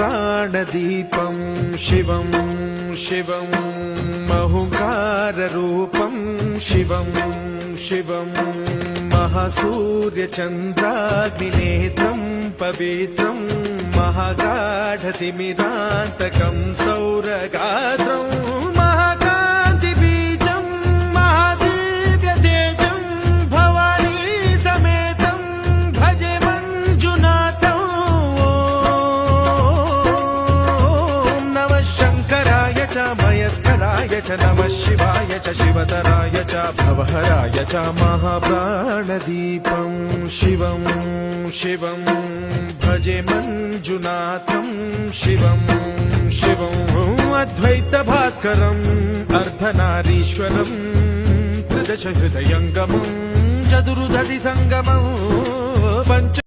महाप्राणदीपं शिवं शिवं महुकाररूपं शिवं शिवं महासूर्यचन्द्राग्निनेत्रं पवित्रं महागाढतिमिरान्तकं सौरगात्रं महाकान्तिबीजं महादिव्यतेजं भवानी समेतं भजे मञ्जुनाथं। ॐ नमः शङ्कराय च मयस्कराय च नमः शिवाय च शिवतराय च भवहराय च महाप्राणदीपं शिवं शिवं भजे मञ्जुनाथं शिवं शिवं अद्वैतभास्करम् अर्धनारीश्वरं त्रिदश हृदयङ्गमं चतुर्दधि सङ्गमं पंच